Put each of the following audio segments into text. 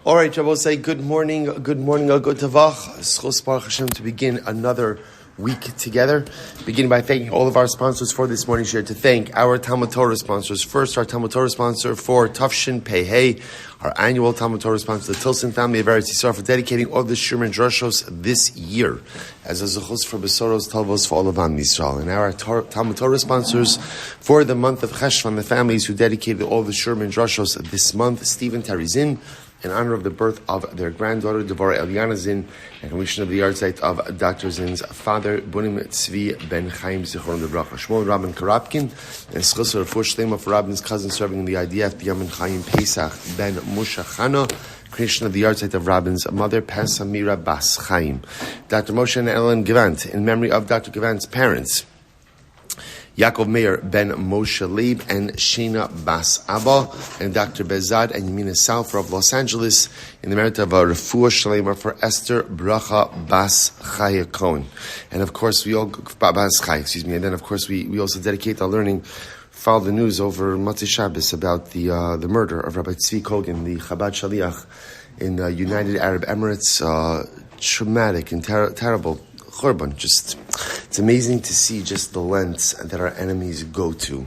All right, I will say good morning, a good tavach. Zechus Baruch Hashem to begin another week together. Beginning by thanking all of our sponsors for this morning's share. To thank our Talmud Torah sponsors. First, our Talmud Torah sponsor for Tafshin Pei Hey, our annual Talmud Torah sponsor, the Tilson Family of Eretz Yisrael, for dedicating all the Shir and Drashos this year as a zechus for besuros, tovos for all of Am Yisroel. And our Talmud Torah sponsors for the month of Cheshvan, the families who dedicated all the Shir and Drashos this month, Steve and Teri Czinn, in honor of the birth of their granddaughter, Devorah Eliana Czinn, and completion of the Yahrzeit of Dr. Zinn's father, Bunim Tzvi Ben Chaim, Shmuel Robyn Korobkin, and zechus for refuah sheleima for Rabin's cousin serving in the IDF, Benyamin Chaim Pesach, Ben Musha Chana, creation of the Yahrzeit of Rabin's mother, Pesa Mira Bas Chaim, Dr. Moshe and Ellen Gavant, in memory of Dr. Gavant's parents, Yakov Meir ben Moshe Leib and Sheena Bas Abba, and Dr. Behzad and Yemina Soufer of Los Angeles, in the merit of a refuah sheleima for Esther Bracha Bas Chaya Kohen. And of course, we also dedicate our learning. Follow the news over Motzei Shabbos about the murder of Rabbi Tzvi Kogan, the Chabad Shaliach in the United Arab Emirates. Traumatic and terrible. Churban. It's amazing to see just the lengths that our enemies go to.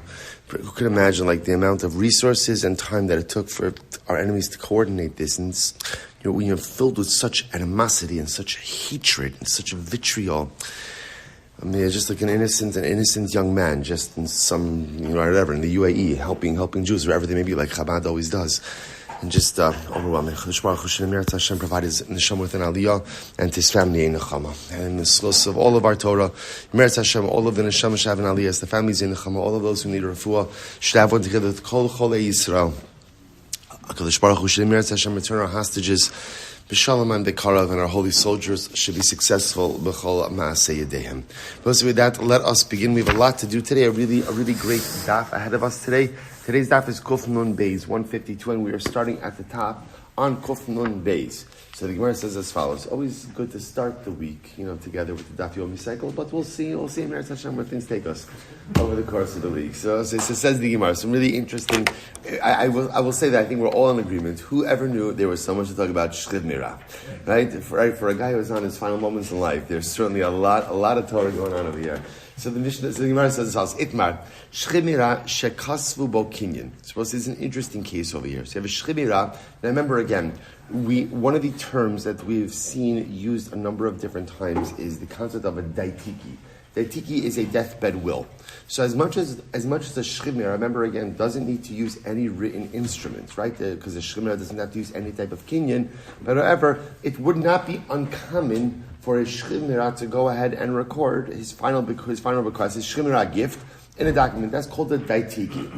Who could imagine the amount of resources and time that it took for our enemies to coordinate this? And we are filled with such animosity and such hatred and such vitriol. I mean, just like an innocent young man, just in some, whatever, in the UAE, helping Jews, wherever they may be, like Chabad always does. And just overwhelming. Hashem provide his neshama with an aliyah and his family in nechama. And the zechus of all of our Torah, Meretz Hashem, all of the neshama should have an aliyah, the families in nechama, all of those who need a refuah should have one together with Kol Cholei Yisrael. HaKadosh Baruch Hu should Meretz Hashem return our hostages, B'shalom and B'karav, and our holy soldiers should be successful B'chol Ma'aseh Yedehem. But with that, let us begin. We have a lot to do today. A really great daf ahead of us today. Today's daf is Kuf Nun Beis 152, and we are starting at the top on Kuf Nun Beis. So the Gemara says as follows: always good to start the week, together with the Daf Yomi cycle, but we'll see in Meretz Hashem where things take us over the course of the week. So says the Gemara, some really interesting. I will say that I think we're all in agreement. Whoever knew there was so much to talk about Shchid Mira, right? For a guy who is on his final moments in life, there's certainly a lot of Torah going on over here. So the Gemara says this house, Itmar, Shchimira Shekasvu Bo Kinyan. Suppose there's an interesting case over here. So you have a Shchimira, and I remember again, one of the terms that we've seen used a number of different times is the concept of a daitiki. Daitiki is a deathbed will. So as much as a shchimera, remember again, doesn't need to use any written instruments, right? Because a shchimera doesn't have to use any type of kinyan. But however, it would not be uncommon for a shchimera to go ahead and record his final request, his shchimera gift, in a document. That's called a daitiki.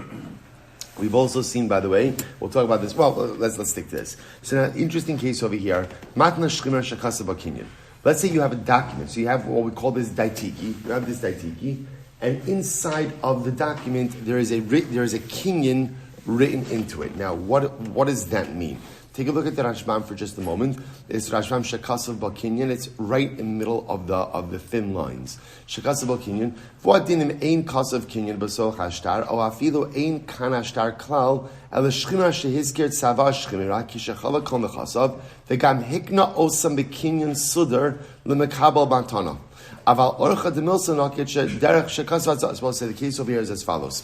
We've also seen, by the way, we'll talk about this. Well, let's stick to this. So now, interesting case over here. Matna shchimera shekasa b'kinyan. Let's say you have a document. So you have what we call this daitiki. You have this daitiki, and inside of the document there is a kinyan written into it. Now, what does that mean? Take a look at the Rashbam for just a moment. It's Rashbam Shekasav B'Kinyan. It's right in the middle of the thin lines. Shekasav B'Kinyan. V'adinim ein kasav kinyan b'soch hashtar o afilu ein kan hashtar klal el shchimra shehizkir tzava shchimra ki shechala kol mechasav v'gam hikna osam b'kinyan sudar l'mekabel bantana. Aval orcha de Milton derech shekasav. I suppose the case over here is as follows.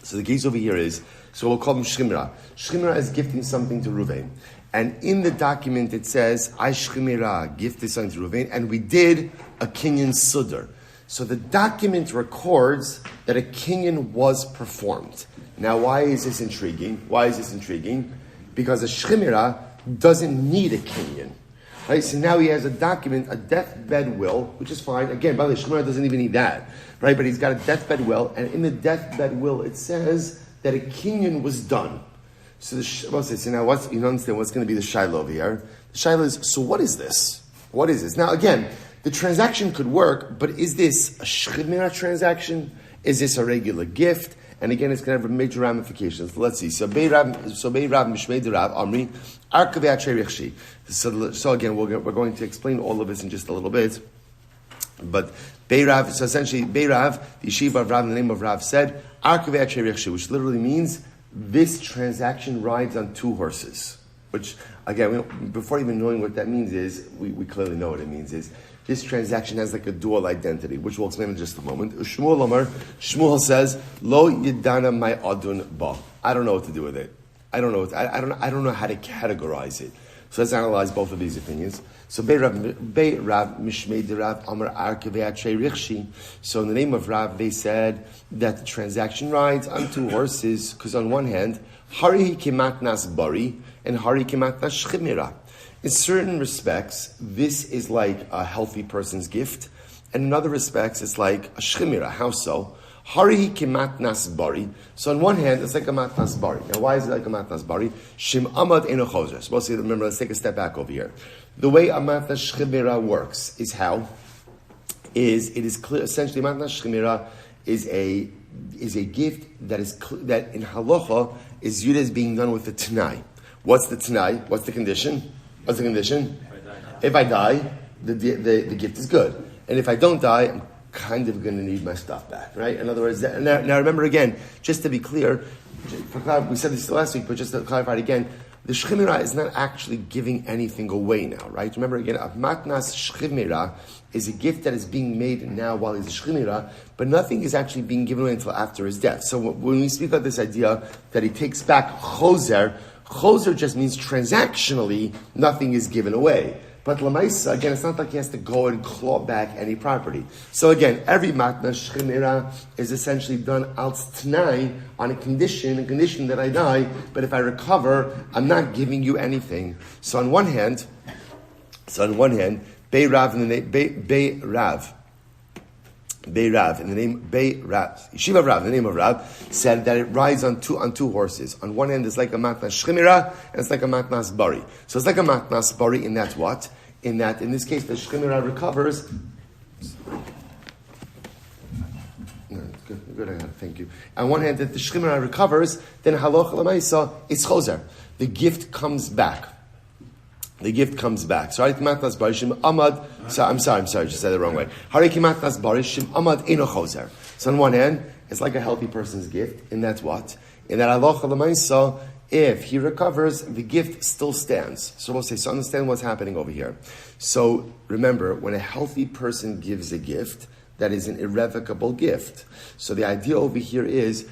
So the case over here is, so we'll call him Shchimra. Shchimra is gifting something to Ruvain. And in the document it says, I Shchimra gifted something to Ruvain, and we did a kinyan sudar. So the document records that a kinyan was performed. Now why is this intriguing? Because a Shchimra doesn't need a kinyan. Right, so now he has a document, a deathbed will, which is fine. Again, by the way, Shmuel doesn't even need that, right? But he's got a deathbed will, and in the deathbed will it says that a kinyan was done. So so now you understand what's going to be the shiloh over here. The shiloh is, so what is this? What is this? Now again, the transaction could work, but is this a shchimera transaction? Is this a regular gift? And again, it's going to have major ramifications. Let's see. So Rav Mishmei de Rav Amri Arkavei Atrei. So again, we're going to explain all of this in just a little bit. But Beirav, so essentially Beirav, the yeshiva of Rav, in the name of Rav, said Arkavei Atrei, which literally means this transaction rides on two horses. which, again, before even knowing what that means is, we clearly know what it means is, this transaction has like a dual identity, which we'll explain in just a moment. Shmuel says, Lo yidana my adun ba. I don't know what to do with it. I don't know how to categorize it. So let's analyze both of these opinions. So Rav Mishmei de Rav Amar Arkevei Atrei Richshi. So in the name of Rav, they said that the transaction rides on two horses, because on one hand, Hari Kimat Nas Bari and Hari Kimat Nas Shchimira. In certain respects, this is like a healthy person's gift, and in other respects, it's like a shchimira. How so? Hari kimat nas bari. So on one hand, it's like a matnas bari. Now, why is it like a matnas bari? Shim amad eno chozer. Supposed to remember. Let's take a step back over here. The way a matnas shchimira works is how? It is clear. Essentially, matnas shchimira is a gift that in halacha is viewed as being done with the tanai. What's the tanai? What's the condition? What's the condition? If I die, the gift is good. And if I don't die, I'm kind of going to need my stuff back, right? In other words, now remember again, just to be clear, we said this last week, but just to clarify it again, the shchimira is not actually giving anything away now, right? Remember again, a matnas shchimira is a gift that is being made now while he's a shchimira, but nothing is actually being given away until after his death. So when we speak about this idea that he takes back chozer just means transactionally nothing is given away. But lamaisa, again, it's not like he has to go and claw back any property. So again, every matna shchimira is essentially done als t'nai on a condition that I die, but if I recover, I'm not giving you anything. So on one hand, Bei Rav in the name Yeshiva Rav, in the name of Rav, said that it rides on two horses. On one end, it's like a matnas shchimira, and it's like a matnas bari. So it's like a matnas bari in that what? In this case, the shchimira recovers. No, good, thank you. On one hand, if the shchimira recovers, then halacha l'maisa, it's chozer. The gift comes back. So Harik matnas barishim amad. I'm sorry, just said it the wrong way. Harik matnas barishim amad eno chozer. So on one hand, it's like a healthy person's gift, and that's what? In that halacha l'maisa, if he recovers, the gift still stands. So we'll say, so understand what's happening over here. So remember, when a healthy person gives a gift, that is an irrevocable gift. So the idea over here is,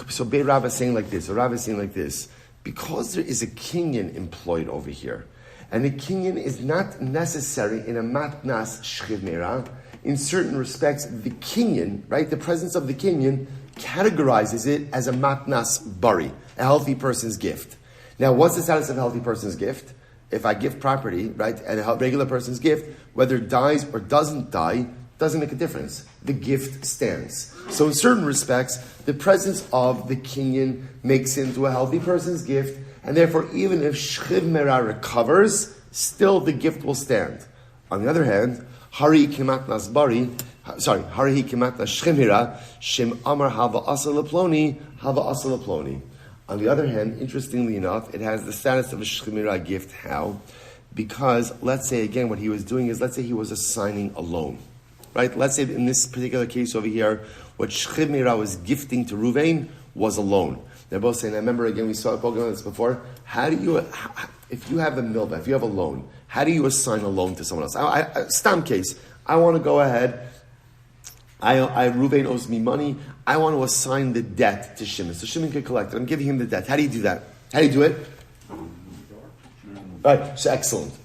so Bei Rav is saying like this, because there is a kinyan employed over here, and the kinyan is not necessary in a matnas shchimira. In certain respects, the kinyan, right, the presence of the kinyan categorizes it as a matnas bari, a healthy person's gift. Now, what's the status of a healthy person's gift? If I give property, right, and a regular person's gift, whether it dies or doesn't die, doesn't make a difference. The gift stands. So in certain respects, the presence of the kinyan makes it into a healthy person's gift, and therefore, even if shchimira recovers, still the gift will stand. On the other hand, Hari kimat nas shchimira, shem amar hava asal ploni. On the other hand, interestingly enough, it has the status of a shchimira gift. How? Because, let's say again, what he was doing is, let's say he was assigning a loan. Right? Let's say in this particular case over here, what shchimira was gifting to Ruvain was a loan. They're both saying, I remember again, we spoke about this before, if you have a milva, if you have a loan, how do you assign a loan to someone else? Stam case, I want to go ahead, Ruvain owes me money, I want to assign the debt to Shimon. So Shimon can collect it, I'm giving him the debt. How do you do that? How do you do it? Right, so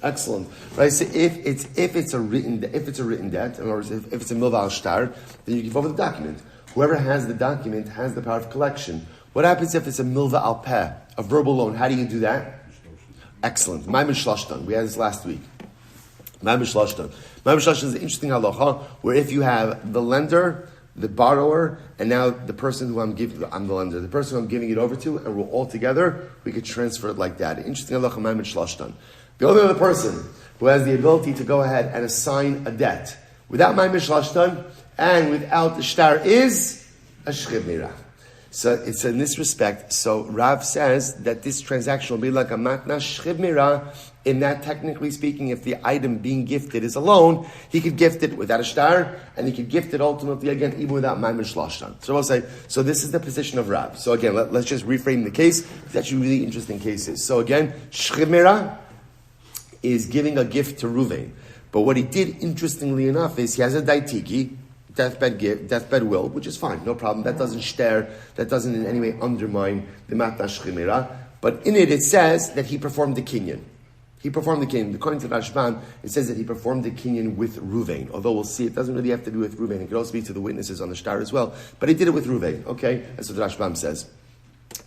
excellent. Right, so if it's a written debt, in other words, if it's a milva al shtar, then you give over the document. Whoever has the document has the power of collection. What happens if it's a milva al peh, a verbal loan? How do you do that? Excellent. Ma'amid shlashtan. We had this last week. Ma'amid shlashtan. Ma'amid shlashtan is an interesting halacha where if you have the lender, the borrower, and now the person who I'm the lender, the person who I'm giving it over to, and we're all together, we could transfer it like that. Interesting halacha, Ma'amid shlashtan. The only other person who has the ability to go ahead and assign a debt without Ma'amid shlashtan and without the shtar is a shchimira. So it's in this respect. So Rav says that this transaction will be like a matna shchib mira, in that technically speaking, if the item being gifted is alone, he could gift it without a shtar, and he could gift it ultimately again even without maimer shlashtan. So we'll say, so this is the position of Rav. So again, let's just reframe the case. It's actually really interesting cases. So again, shchib mira is giving a gift to Ruvain. But what he did, interestingly enough, is he has a daitiki, deathbed will, which is fine, no problem. That doesn't stare, that doesn't in any way undermine the matna shchimira. But in it says that he performed the kinyan. He performed the kinyan. According to Rashban, it says that he performed the kinyan with Ruvain. Although we'll see, it doesn't really have to do with Ruvain. It could also be to the witnesses on the shtar as well. But he did it with Ruvain. Okay, that's what Rashban says.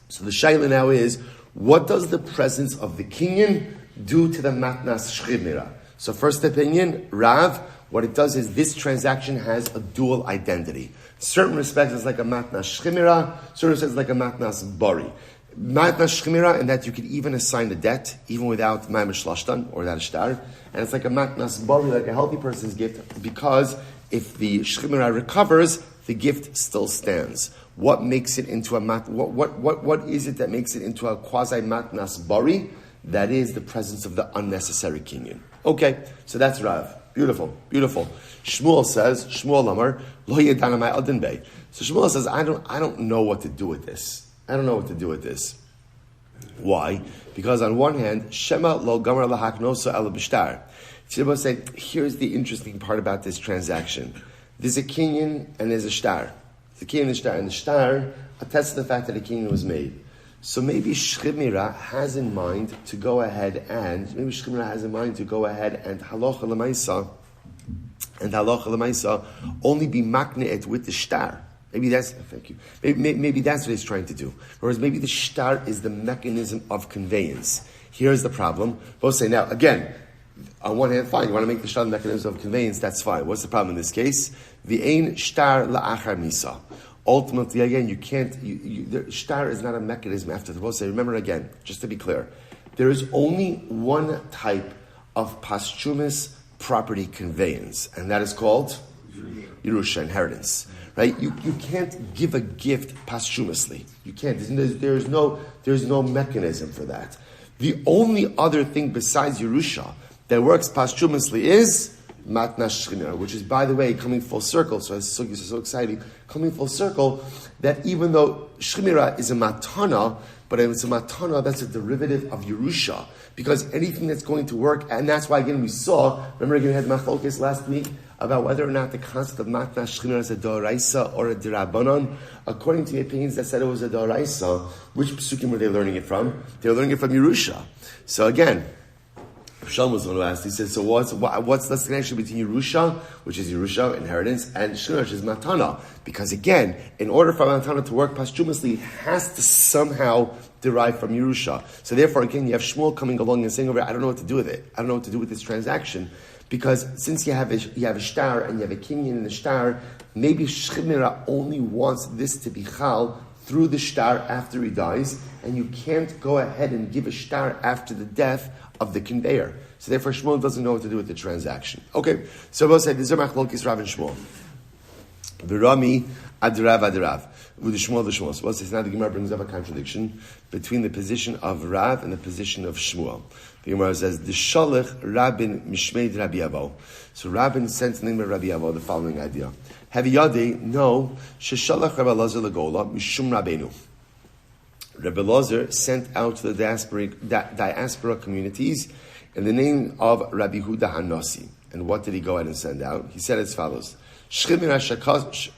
So the shaila now is, what does the presence of the kinyan do to the matnas shchimira? So first opinion, Rav, what it does is this transaction has a dual identity. Certain respects it's like a matnas shchimira, certain respects it's like a matnas bari. Matnas shchimira, in that you could even assign the debt, even without maimer shlashtan, or without a shtar. And it's like a matnas bari, like a healthy person's gift, because if the shchimira recovers, the gift still stands. What makes it into a what is it that makes it into a quasi matnas bari? That is the presence of the unnecessary kinyan. Okay, so that's Rav. Beautiful, beautiful. Shmuel says, Shmuel Amar, Lo Yedana my Adin Bey. So Shmuel says, I don't know what to do with this. I don't know what to do with this. Why? Because on one hand, Shema Lo Gamar Lahaknoso Ela Bishtar. Shmuel say, here's the interesting part about this transaction. There's a kinyan and there's a shtar. The kinyan and the shtar. And the shtar attests to the fact that a kinyan was made. So maybe Shchimira has in mind to go ahead and halacha l'maisa only be makne'et with the shtar. Maybe that's, thank you. Maybe that's what he's trying to do. Whereas maybe the shtar is the mechanism of conveyance. Here's the problem. Both say, now, again, on one hand, fine, you want to make the shtar the mechanism of conveyance, that's fine. What's the problem in this case? The ein shtar la'achar misa. Ultimately, again, you can't. The shtar is not a mechanism after the Moshe. Remember again, just to be clear, there is only one type of posthumous property conveyance, and that is called Yerusha, inheritance. Right? You can't give a gift posthumously. You can't. There's no mechanism for that. The only other thing besides Yerusha that works posthumously is matna shchimira, which is, by the way, coming full circle. So it's so exciting. Coming full circle, that even though shchimira is a matana, but if it's a matana, that's a derivative of Yerusha. Because anything that's going to work, and that's why, again, we saw, remember again, we had machlokes last week about whether or not the concept of matna shchimira is a doraisa or a dirabanan. According to the opinions that said it was a doraisa, which psukim were they learning it from? They were learning it from Yerusha. So again, Shalom was the one who asked. He said, so what's the connection between Yerusha, which is Yerusha, inheritance, and Shchimira, which is Matana? Because again, in order for Matana to work posthumously, it has to somehow derive from Yerusha. So therefore, again, you have Shmuel coming along and saying, I don't know what to do with it. I don't know what to do with this transaction. Because since you have a shtar and you have a kinyan in the shtar, maybe Shchimira only wants this to be chal through the shtar after he dies, and you can't go ahead and give a shtar after the death of the conveyor. So therefore Shmuel doesn't know what to do with the transaction. Okay, so we'll say, this is machlokes Rav and Shmuel. V'rami adirav. With the Shmuel. So we'll say, now the Gemara brings up a contradiction between the position of Rav and the position of Shmuel. The Gemara says, the Shalach Rabin Mishmeid Rabbi Avo. So Rabin sent to the name of Rabbi Avo the following idea. Have yadi, no, Sheshalach Rabbi Lazar Lagola, Mishum Rabbeinu. Rabbi Lazar sent out to the diaspora communities in the name of Rabbi Huda Hanasi. And what did he go ahead and send out? He said as follows: Shchimir Hashakaz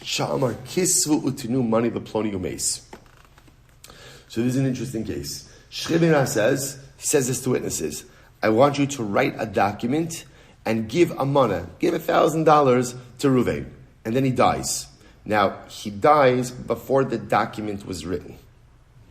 Shamar Kisvu Utinu Mani Leploni Umeis. So this is an interesting case. Shchimir says this to witnesses: I want you to write a document and give a mana, give $1,000 to Ruvain, and then he dies. Now he dies before the document was written.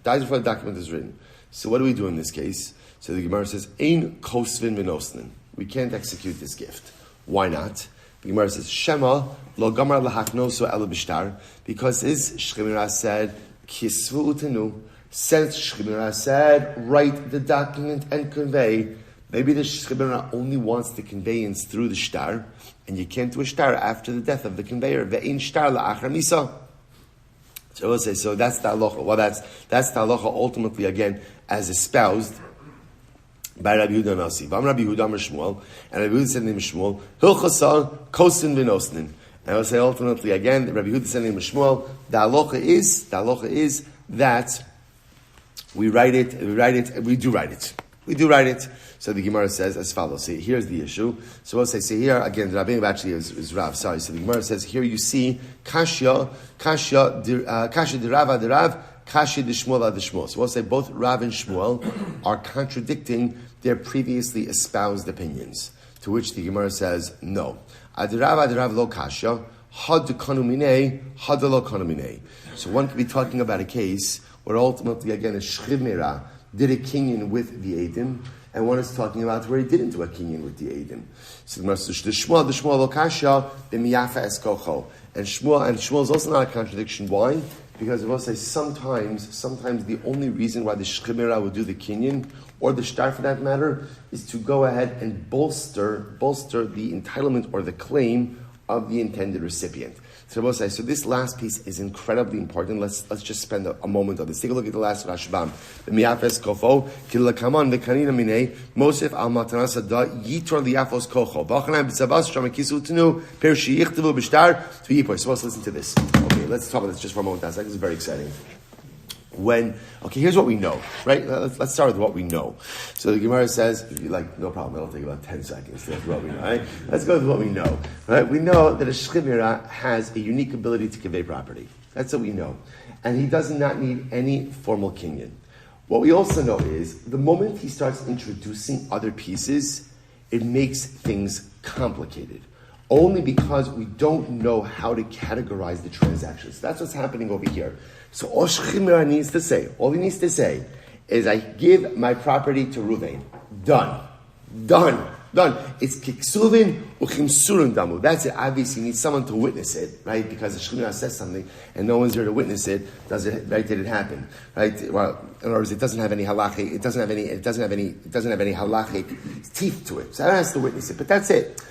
Dies before the document is written. So what do we do in this case? So the Gemara says, Ein kosvin v'nosnin. We can't execute this gift. Why not? The Gemara says, Shema lo gamar lahaknoso ela bishtar, because his Shchimira said, Kisvu utenu, since Shchimira said, write the document and convey. Maybe the Shchimira only wants the conveyance through the shtar, and you can't do a shtar after the death of the conveyor. Ve'ein shtar la'achar misa. So we'll say, so that's the halacha. Well, that's the halacha ultimately, again, as espoused by Rabbi Yehuda Nasi. Vam Rabbi Yehuda Amar Shmuel, and Rabbi Yehuda said name Shmuel, Hilchasa kosin v'nosnin. And I will say ultimately, again, Rabbi Yehuda said name Shmuel, the halacha is that we do write it. So the Gemara says as follows. See, here's the issue. So we'll say, here again, the Rabbi actually is Rav. Sorry. So the Gemara says here you see kasha de Rav, kasha de Shmuel. So we'll say both Rav and Shmuel are contradicting their previously espoused opinions. To which the Gemara says no. Adirav lo kasha, had kanumine, had lo kanumine. So one could be talking about a case where ultimately again a sheleima did a kinyan with the Eidim, and one is talking about where he didn't do a kinyan with the Eidim. So the Shmuel lo kasha, the miyafa eskocho. And Shmuel is also not a contradiction. Why? Because it will say sometimes the only reason why the sheleima would do the kinyan, or the shtar for that matter, is to go ahead and bolster the entitlement or the claim of the intended recipient. So this last piece is incredibly important. Let's just spend a moment on this. Take a look at the last Rashbam. The miyafes kofo kilakaman vekanina mine mosef al matanasa da yitor liyafos kocho v'achanam b'tzavas shamakisu tenu per sheyichtavu b'shtar to yipor. So let's listen to this. Okay, let's talk about this just for a moment. This is very exciting. Here's what we know, right? Let's start with what we know. So the Gemara says, if you like, no problem, it'll take about 10 seconds. That's what we know, right? Let's go with what we know, right? We know that a sheleima has a unique ability to convey property. That's what we know. And he does not need any formal kinyan. What we also know is, the moment he starts introducing other pieces, it makes things complicated. Only because we don't know how to categorize the transactions. That's what's happening over here. So all he needs to say is, I give my property to Ruvain. Done. It's kiksuvin uchimsurun damu. That's it. Obviously, you need someone to witness it, right? Because the sheleima says something and no one's there to witness it. Did it happen? Right? Well, in other words, it doesn't have any halachic. It doesn't have any halachic teeth to it. So I don't have to witness it. But that's it.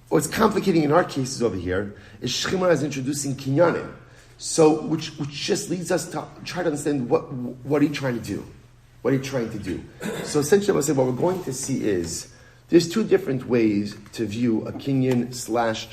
What's complicating in our cases over here is sheleima is introducing kinyanim. So, which just leads us to try to understand what are you trying to do? What are you trying to do? So essentially, what we're going to see is there's two different ways to view a kinyan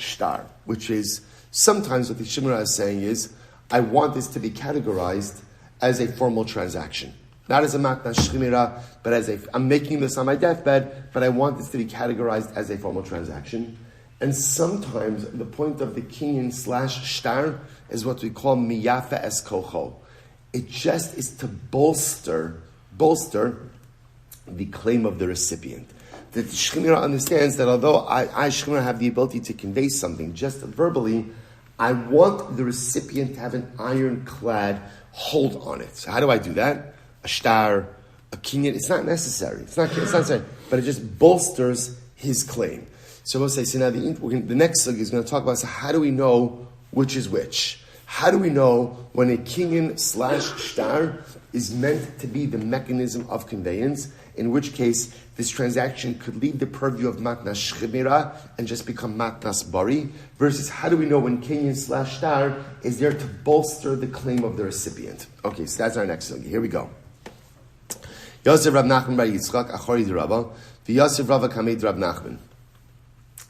/ shtar, which is sometimes what the sheleima is saying is, I want this to be categorized as a formal transaction. Not as a matna sheleima, but I'm making this on my deathbed, but I want this to be categorized as a formal transaction. And sometimes the point of the kinyan / shtar is what we call miyafa es kocho. It just is to bolster the claim of the recipient. The sheleima understands that although I sheleima have the ability to convey something just verbally, I want the recipient to have an ironclad hold on it. So how do I do that? A shtar, a kinyan, it's not necessary. It's not necessary, but it just bolsters his claim. So we'll say, now the next sugya is going to talk about, so how do we know which is which? How do we know when a kinyan / shtar is meant to be the mechanism of conveyance, in which case this transaction could leave the purview of matnas sheleima and just become matnas bari, versus how do we know when kinyan / shtar is there to bolster the claim of the recipient? Okay, so that's our next sugya. Here we go. Yosef Rav Nachman bar Yitzchak achori de Rava, the Yosef Rava kamed Rav Nachman.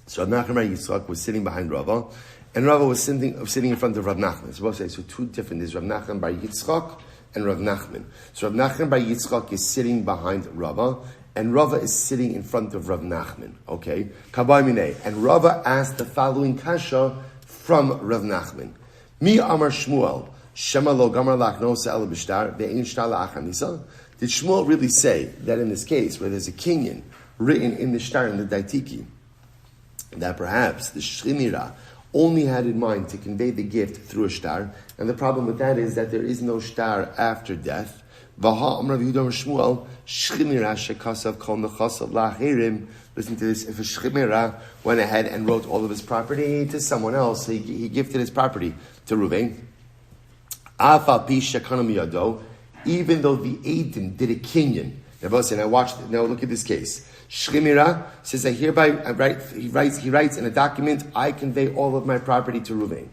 So Rav Nachman bar Yitzchak was sitting behind Rava, and Rava was sitting in front of Rav Nachman. So we'll say, so two different, there's Rav Nachman bar Yitzchak and Rav Nachman. So Rav Nachman bar Yitzchak is sitting behind Rava, and Rava is sitting in front of Rav Nachman. Okay? Kabai minei. And Rava asked the following kasha from Rav Nachman. Mi amar Shmuel, shema lo gamar lachnosa el b'shtar, ve'ein shtar la'achanisa? Did Shmuel really say that in this case, where there's a kinyan written in the shtar, in the daitiki, that perhaps the sheleima only had in mind to convey the gift through a shtar, and the problem with that is that there is no shtar after death. Listen to this. If a sheleima went ahead and wrote all of his property to someone else, he gifted his property to Ruvain. Even though the Eidim did a kinyan. Now look at this case. Sheleima says, he writes in a document, I convey all of my property to Ruvain.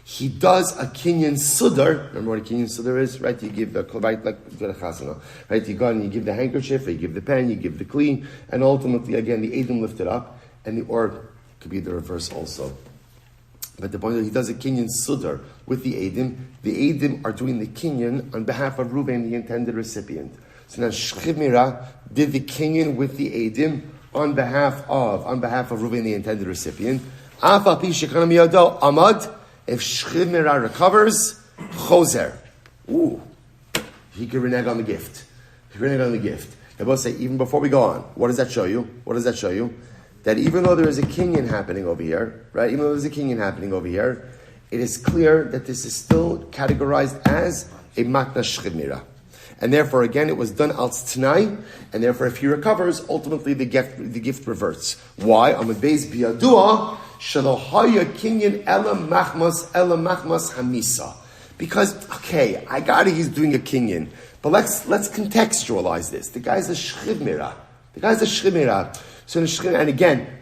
he does a kinyan sudar. Remember what a kinyan sudar is, right? You give the right, like a chasana, right? You go and you give the handkerchief, or you give the pen, you give the kli, and ultimately, again, the edim lift it up, or it could be the reverse also. But the point is, he does a kinyan sudar with the edim. The edim are doing the kinyan on behalf of Reuven, the intended recipient. So now Shchiv Mira did the kinyan with the edim on behalf of Reuven, the intended recipient. Afa pi shekana miyado amad. If Shchiv Mira recovers, choser. Ooh, he could renege on the gift. They both say, even before we go on, what does that show you? That even though there is a kinyan happening over here, right? It is clear that this is still categorized as a matna Shchiv Mira. And therefore, again, it was done al t'nai, and therefore, if he recovers, ultimately the gift reverts. Why? Amad beis biyadua shelo haya kinyan ela machmas hamisa. Because, okay, I got it, he's doing a kinyan, but let's contextualize this. The guy's a Shchiv Mira. So, and again,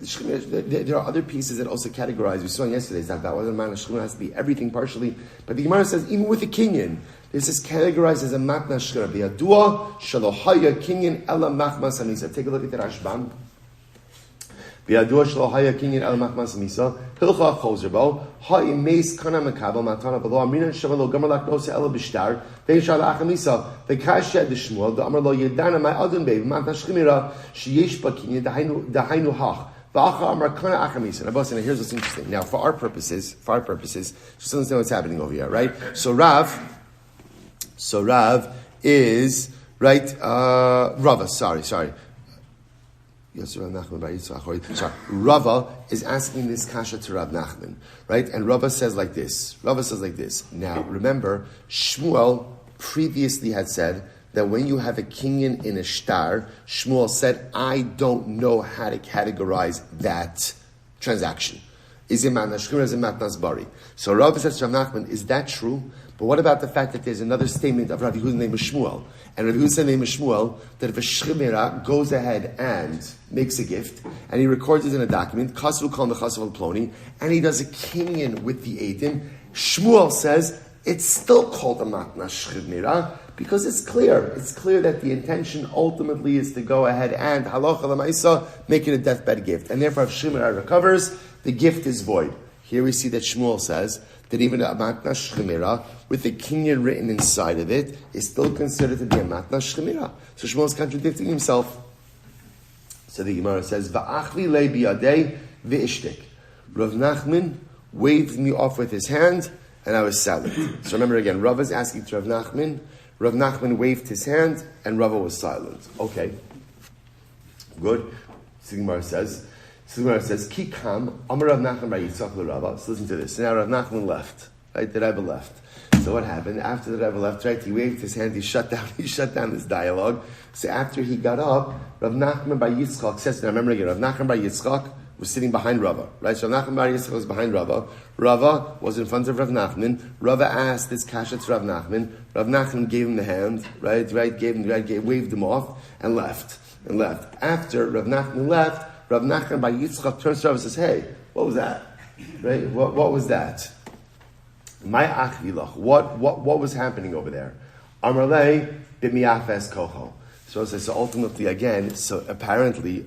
there are other pieces that also categorize. We saw yesterday that whether the man of Shchiv has to be everything partially, but the Gemara says even with the kinyan, this is categorized as a matna shchira. Biyadua shelo haya kinyan ela machmas hamisa. Take a look at the Rashbam. Biyadua shelo haya kinyan ela machmas hamisa. Hilcha chozer bo ha'imeis kana mekabel matana below amrinan shavalo gamer laknosa ela b'shtar vein shalach hamisa v'kashya d'shmuel da'amar lo yedana my adon bev matna shchimira sheyesh ba kinyan dahainu hach. Here's what's interesting. Now, for our purposes, just understand what's happening over here, right? So Rav is right. Rava, sorry. Rava is asking this kasha to Rav Nachman, right? And Rava says like this. Now, remember, Shmuel previously had said that when you have a kinyan in a shtar, Shmuel said, I don't know how to categorize that transaction. Is it matnas shchira, is it matnas bari? So Rav says to Rav Nachman, is that true? But what about the fact that there's another statement of Rabbi Yehuda's name is Shmuel? And Rabbi Yehuda's name is Shmuel, that if a Shchiv Mira goes ahead and makes a gift, and he records it in a document, Kasu kol nechasav ploni, and he does a kinyan with the edim, Shmuel says, it's still called a matna Shchiv Mira, because it's clear that the intention ultimately is to go ahead and halacha l'maisa, make it a deathbed gift. And therefore, if Shchiv Mira recovers, the gift is void. Here we see that Shmuel says that even a matna Shchiv Mira with the kinyan written inside of it is still considered to be a matna Shchiv Mira. So Shmuel is contradicting himself. So the Gemara says, "Va'achli Leib biyadei v'ishtik." Rav Nachman waved me off with his hand, and I was silent. So remember again, Rav is asking to Rav Nachman. Rav Nachman waved his hand, and Rava was silent. Okay, good. So the Gemara says, Ki kam, Amar Rav Nachman bar Yitzchak l'Rava. So listen to this. So now Rav Nachman left, right? The Rebbe left. So what happened? After the Rebbe left, right? He waved his hand, he shut down this dialogue. So after he got up, Rav Nachman bar Yitzchak says, now remember again, Rav Nachman bar Yitzchak was sitting behind Rava, right? So Rav Nachman bar Yitzchak was behind Rava. Rava was in front of Rav Nachman. Rava asked this kasha to Rav Nachman. Rav Nachman gave him the hand, right? Waved him off and left. After Rav Nachman left, Rav Nachman bar Yitzchak turns to Rava and says, "Hey, what was that? Right? What was that? My achvilach. What was happening over there? Amarlei b'miafes kocho." So ultimately, again, so apparently,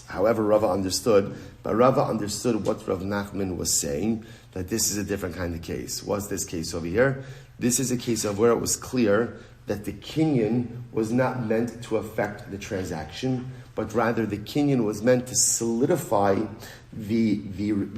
however Rava understood, but Rava understood what Rav Nachman was saying, that this is a different kind of case. What's this case over here? This is a case of where it was clear that the kinyan was not meant to affect the transaction, but rather the kinyan was meant to solidify the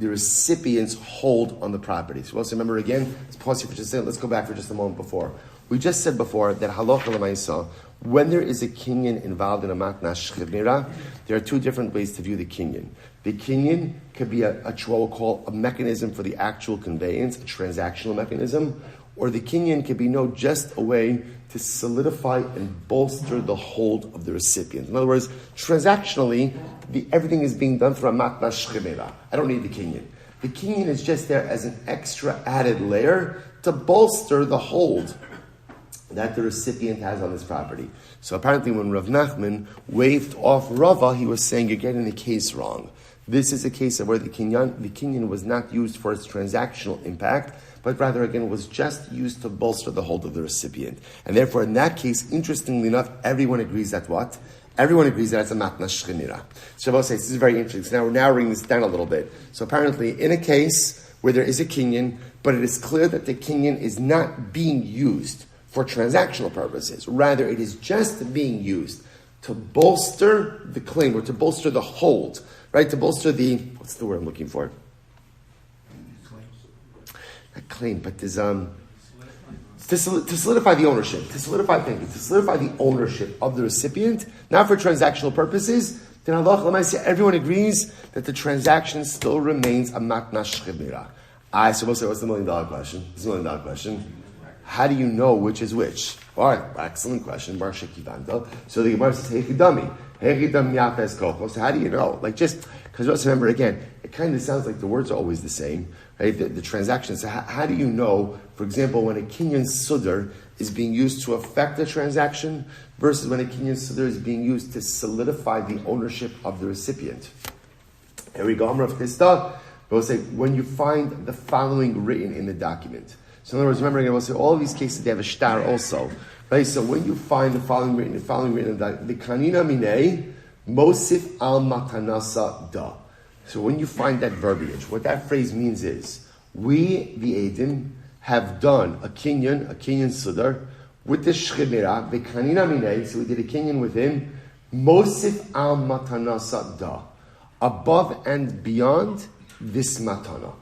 recipient's hold on the property. So let's remember again, let's pause here for just a second, let's go back for just a moment before. We just said before that halacha l'maisa, when there is a kinyan involved in a matna Shchiv Mira, there are two different ways to view the kinyan. The kinyan could be what we'll call a mechanism for the actual conveyance, a transactional mechanism, or the kinyan could be just a way to solidify and bolster the hold of the recipient. In other words, transactionally, everything is being done through a matna Shchiv Mira. I don't need the kinyan. The kinyan is just there as an extra added layer to bolster the hold that the recipient has on this property. So apparently when Rav Nachman waved off Rava, he was saying, you're getting the case wrong. This is a case of where the kinyan was not used for its transactional impact, but rather, again, was just used to bolster the hold of the recipient. And therefore, in that case, interestingly enough, everyone agrees that what? Everyone agrees that it's a matnas shemira. Shabbos says, this is very interesting. So now we're narrowing this down a little bit. So apparently, in a case where there is a kinyan, but it is clear that the kinyan is not being used for transactional purposes. Rather, it is just being used to bolster the claim, or to bolster the hold, right? To bolster what's the word I'm looking for? Not claim, but there's, to solidify the ownership, to solidify the ownership of the recipient, not for transactional purposes, then Allah L'maaseh, everyone agrees that the transaction still remains a matnas shemira. I suppose what's the $1 million question? This is $1 million question. How do you know which is which? All right, excellent question. So the Gemara says, so how do you know? Like, just because let's remember again, it kind of sounds like the words are always the same, right? The transactions. So how do you know, for example, when a kinyan sudar is being used to affect the transaction versus when a kinyan sudar is being used to solidify the ownership of the recipient? Here we go. Amrav Chista. We'll say when you find the following written in the document. So in other words, remember again, we'll say all of these cases they have a shtar also, right? So when you find the following written in the kanina minei mosif al matanasa da. So when you find that verbiage, what that phrase means is we, the Edim, have done a kinyan sudar with the shemira, the kanina minei. So we did a kinyan with him, mosif al matanasa da, above and beyond this matana.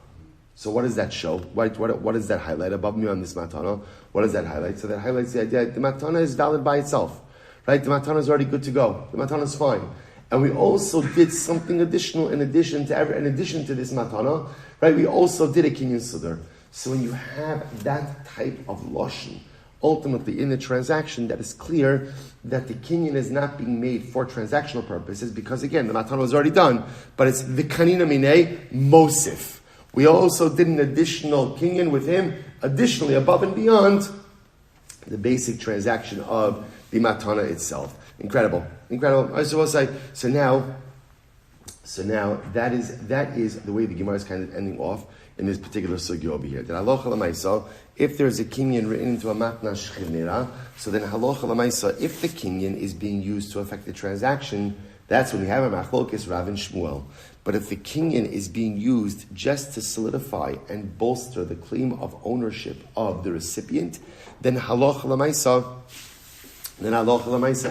So what does that show? What does that highlight? Above and beyond this matana, what does that highlight? So that highlights the idea that the matana is valid by itself. Right? The matana is already good to go. The matana is fine. And we also did something additional in addition to this matana. Right? We also did a kinyan sudar. So when you have that type of lashon, ultimately in the transaction, that is clear that the kinyan is not being made for transactional purposes because, again, the matana was already done, but it's the kanina minei mosif. We also did an additional kinyan with him, additionally above and beyond the basic transaction of the matana itself. Incredible. So we'll say, so now that is the way the Gemara is kind of ending off in this particular sugya over here. That halacha l'maisa, if there's a kinyan written into a matnas shemira, so then halacha l'maisa, if the kinyan is being used to affect the transaction, that's when we have a machlokes Rav and Shmuel. But if the kinyan is being used just to solidify and bolster the claim of ownership of the recipient, then halacha l'maisa,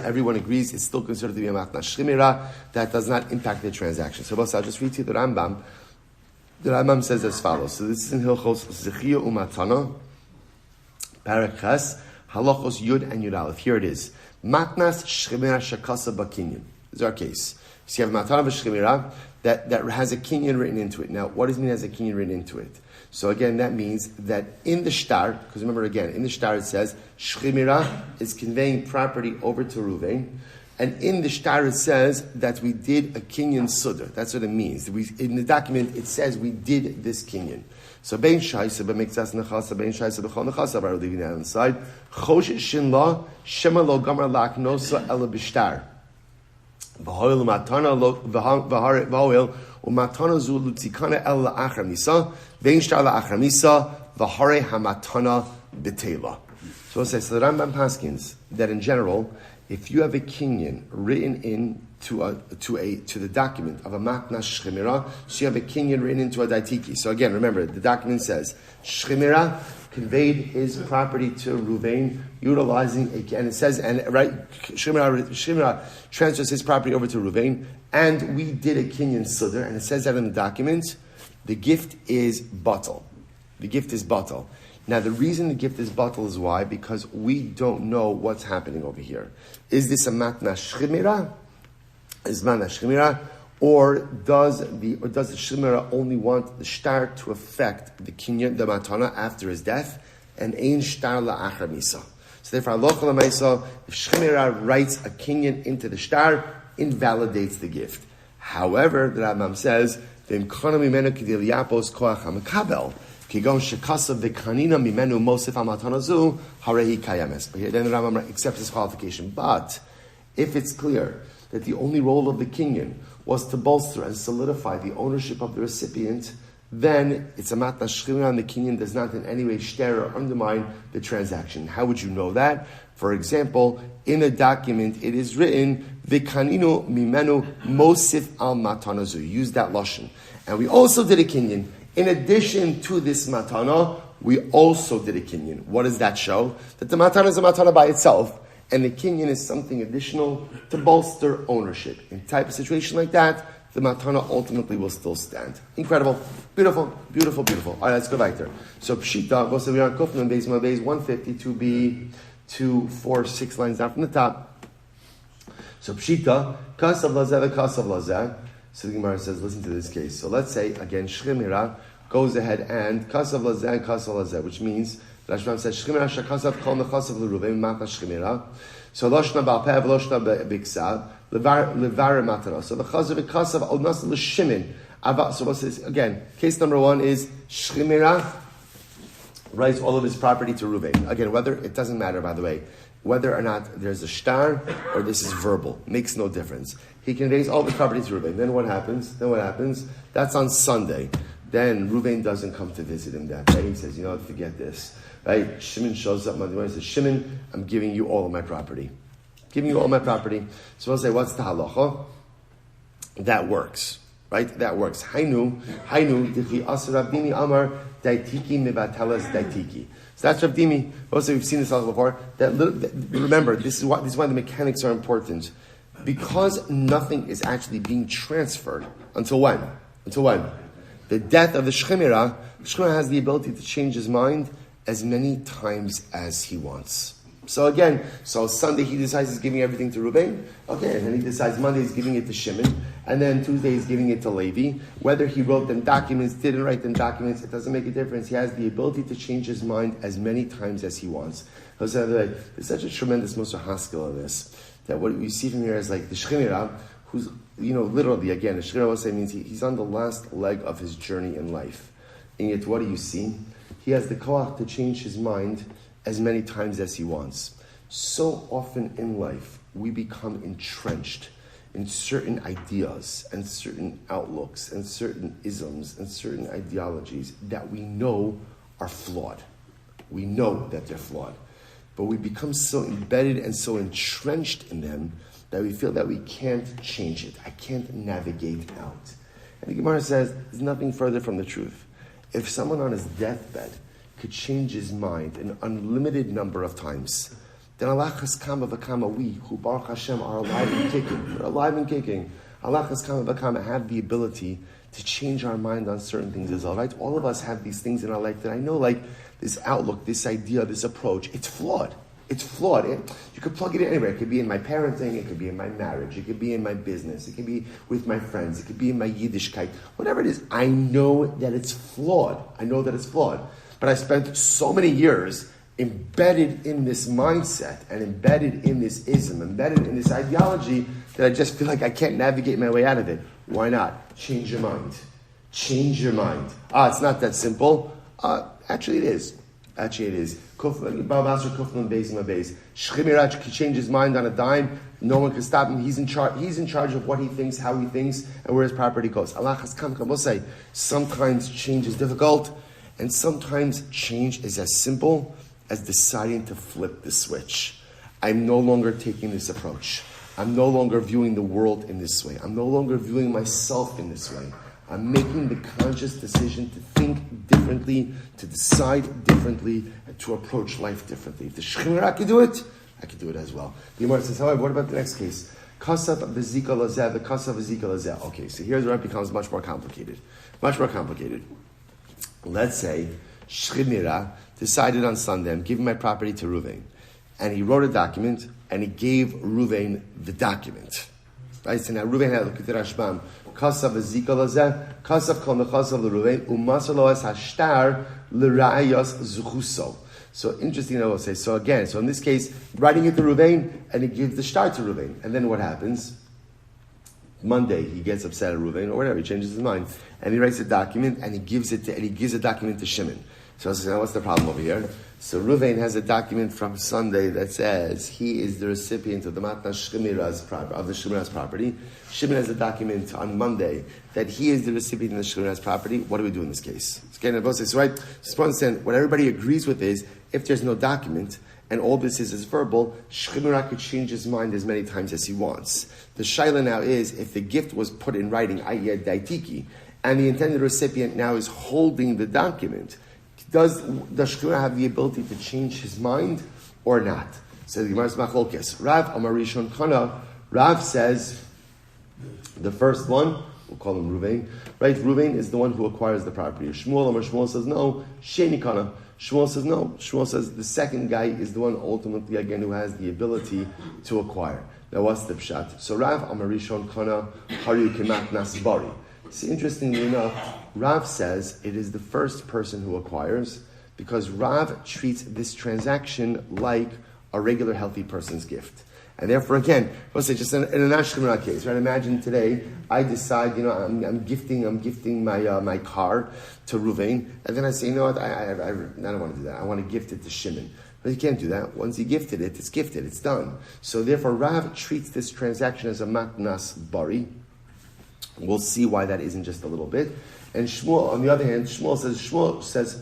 everyone agrees it's still considered to be a matnas shemira. That does not impact the transaction. So I'll just read to you the Rambam. The Rambam says as follows. So this is in Hilchos Zechia Umatana, Parakas, Halachos Yud and Yud Aleph. Here it is. Matnas shemira shakasa bakinyan. This is our case. So you have matana v'shemira that has a kinyan written into it. Now, what does it mean has a kinyan written into it? So again, that means that in the shtar, because remember again, in the shtar it says shemira is conveying property over to Ruvain, and in the shtar it says that we did a kinyan sudar. That's what it means. In the document it says we did this kinyan. So bein shaisa b'mikzas nechasa, bein shaisa b'chol nechasa, we're leaving that on the side. Chosh shin la shema lo gamar laknosa ela b'shtar. V'hoil u'matana zu lutzikana el la'achar misa, vein shtar la'achar misa, v'hare hamatana b'tela. So it says, so the Rambam paskins that in general, if you have a kinyan written in to the document of a matnas shemira, so you have a kinyan written into a daitiki. So again, remember, the document says, shemira conveyed his property to Ruvain, utilizing and it says, and right, Shemira transfers his property over to Ruvain, and we did a kinyan sudar, and it says that in the document. The gift is batal. The gift is batal. Now, the reason the gift is batal is why? Because we don't know what's happening over here. Is this a matnas shemira? Is matnas shemira? Or does the shemira only want the shtar to affect the kinyan, the matana, after his death, and ein shtar la'achar misa? So therefore, halacha l'maisa, if shemira writes a kinyan into the shtar, invalidates the gift. However, the Rambam says, v'imkana mimenu k'dil yapos koach hamakabel, kigon shekasav v'kanina mimenu mosif hamatana zu, harehi kayames. But here, then the Rambam accepts this qualification. But If it's clear that the only role of the kinyan was to bolster and solidify the ownership of the recipient, then it's a matna shchina and the kinyan does not in any way share or undermine the transaction. How would you know that? For example, in a document it is written, V'kaninu mimenu mosif al matanazu. Use that lashon. And we also did a kinyan. In addition to this matana, we also did a kinyan. What does that show? That the matana is a matana by itself, and the kinyan is something additional to bolster ownership. In a type of situation like that, the matana ultimately will still stand. Incredible. Beautiful, beautiful, beautiful. All right, let's go back there. So Pshita, we're on Kufman, Beis 150, 2b, 2, 4, 6 lines down from the top. So Pshita, Kasav Lazeh, Kasav Lazeh. So the Gemara says, listen to this case. So let's say, again, Shemira goes ahead and Kasav Lazeh, Kasav Lazeh, which means, Rashbam says, Shemira Shakasav Kol Nechasav L'Ruven, Mata Shemira. So Loshna Ba'pev, Loshna B'Iksav, Levar Matana. So the Chazav Kasav Al Nasa L'Shimin. So what's this? Again, case number 1 is Shemira writes all of his property to Ruvain. Again, whether, it doesn't matter, by the way, whether or not there's a shtar or this is verbal. Makes no difference. He can raise all of his property to Ruvain. Then what happens? That's on Sunday. Then Ruvain doesn't come to visit him that day. He says, you know what, forget this. Right? Shimon shows up Monday morning and says, Shimon, I'm giving you all of my property. Giving you all my property. So I'll say, what's the halacha? That works. Right? That works. Hainu, dichi asur Rabdimi amar daitiki mivatelas daitiki. So that's Rabdimi. Also, we've seen this also before. Remember, this is why the mechanics are important. Because nothing is actually being transferred until when? The death of the Shemira has the ability to change his mind as many times as he wants. So again, Sunday he decides he's giving everything to Ruvain. Okay, and then he decides Monday he's giving it to Shimon. And then Tuesday he's giving it to Levi. Whether he wrote them documents, didn't write them documents, it doesn't make a difference. He has the ability to change his mind as many times as he wants. There's such a tremendous Musha Chana in this, that what we see from here is like the Shemira, who's, literally, again, the Shemira means he's on the last leg of his journey in life. And yet what do you see? He has the koach to change his mind as many times as he wants. So often in life, we become entrenched in certain ideas and certain outlooks and certain isms and certain ideologies that we know are flawed. We know that they're flawed. But we become so embedded and so entrenched in them that we feel that we can't change it. I can't navigate out. And the Gemara says, there's nothing further from the truth. If someone on his deathbed could change his mind an unlimited number of times, then Allah Chaskama Vakama, we who Baruch Hashem are alive and kicking, we're alive and kicking, Allah Chaskama Vakama have the ability to change our mind on certain things as well, right? All of us have these things in our life that I know, like this outlook, this idea, this approach, it's flawed. It's flawed. You could plug it in anywhere. It could be in my parenting, it could be in my marriage, it could be in my business, it could be with my friends, it could be in my Yiddishkeit, whatever it is. I know that it's flawed. But I spent so many years embedded in this mindset and embedded in this ism, embedded in this ideology that I just feel like I can't navigate my way out of it. Why not? Change your mind. Change your mind. It's not that simple. Actually it is. Basra Kufman Beis. Shchimira can change his mind on a dime. No one can stop him. He's in charge. He's in charge of what he thinks, how he thinks, and where his property goes. Allah has come. We'll say sometimes change is difficult, and sometimes change is as simple as deciding to flip the switch. I'm no longer taking this approach. I'm no longer viewing the world in this way. I'm no longer viewing myself in this way. I'm making the conscious decision to think differently, to decide differently, and to approach life differently. If the Shechina can do it, I can do it as well. The Gemara says, however, what about the next case? Kasav v'zika lazeh, the kasav v'zika lazeh. Okay, so here's where it becomes much more complicated. Let's say Shechina decided on Sunday, I'm giving my property to Ruvain. And he wrote a document, and he gave Ruvain the document. Right? So now Ruvain had looked at Rashbam. Kasav v'zika lazeh, kasav kol nechasav l'Ruvain, u'masar lo es hashtar l'ra'ayos zechuso. So interesting, I will say. So in this case, writing it to Ruvain, and he gives the shtar to Ruvain. And then what happens? Monday, he gets upset at Ruvain, or whatever, he changes his mind. And he writes a document, and he gives a document to Shimon. So now what's the problem over here? So Ruvain has a document from Sunday that says he is the recipient of the matnas shemira's property. Shimon has a document on Monday that he is the recipient of the shemira's property. What do we do in this case? So right, just understand what everybody agrees with is if there's no document and all this is verbal, Shemira could change his mind as many times as he wants. The shaila now is if the gift was put in writing, i.e. a daitiki, and the intended recipient now is holding the document, does Shemira have the ability to change his mind or not? So the Gemara's machlokes. Rav Amar Rishon Kana. Rav says the first one, we'll call him Ruvain. Right, Ruvain is the one who acquires the property. Shmuel Amar Shmuel says no. Sheni Kana. Shmuel says no. Shmuel says the second guy is the one ultimately again who has the ability to acquire. Now what's the pshat? So Rav Amar Rishon Kana Haru Kemat Nasbari. See, interestingly enough, Rav says it is the first person who acquires because Rav treats this transaction like a regular healthy person's gift. And therefore, again, let's say just in an Ashkenaz case, right? Imagine today I decide, I'm gifting my car to Ruvain, and then I say, you know what, I don't want to do that. I want to gift it to Shimon. But you can't do that. Once you gifted it, it's gifted, it's done. So therefore, Rav treats this transaction as a matnas bari. We'll see why that isn't just a little bit. And Shmuel, on the other hand, Shmuel says,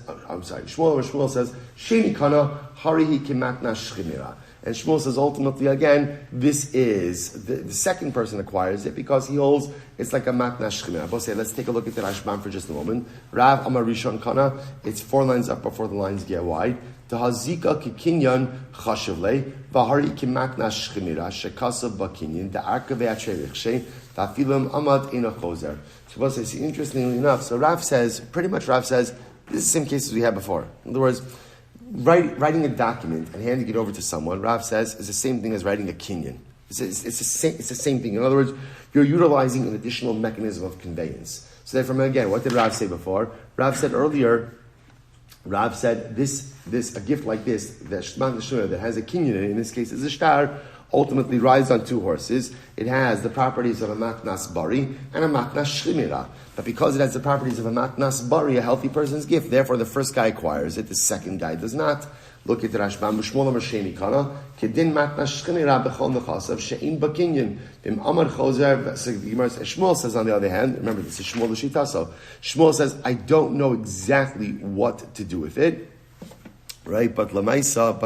Sheni kana harihi kimatnas shchimira. And Shmuel says, ultimately, again, this is, the second person acquires it because he holds, it's like a matnas shchimira. Let's take a look at the Rashbam for just a moment. Rav Amar Rishon Kana, it's 4 lines up before the lines get wide. Tahazika kikinyan chashavle, v'hari kimatnas shchimira, shekasav bakinyan, da'arka ve'atrerichshe, ta'filim amad ina chozer. So see, interestingly enough, so Rav says, this is the same case as we had before. In other words, writing a document and handing it over to someone, Rav says, is the same thing as writing a kinyan. It's the same thing. In other words, you're utilizing an additional mechanism of conveyance. So therefore, again, what did Rav say before? Rav said earlier, this a gift like this, that has a kinyan in this case is a shtar, ultimately rides on 2 horses. It has the properties of a matnas bari and a matnas shemira. But because it has the properties of a matnas bari, a healthy person's gift, therefore the first guy acquires it, the second guy does not. Look at the Rashbam, Shmuel Amar Sheni Kana, Kedin matnas shemira b'chol nechasav she'in bakinyan. Bim Amar Chozer. Shmuel says on the other hand, remember this is Shmuel l'shita, so Shmuel says, I don't know exactly what to do with it. Right, but Lamaisa,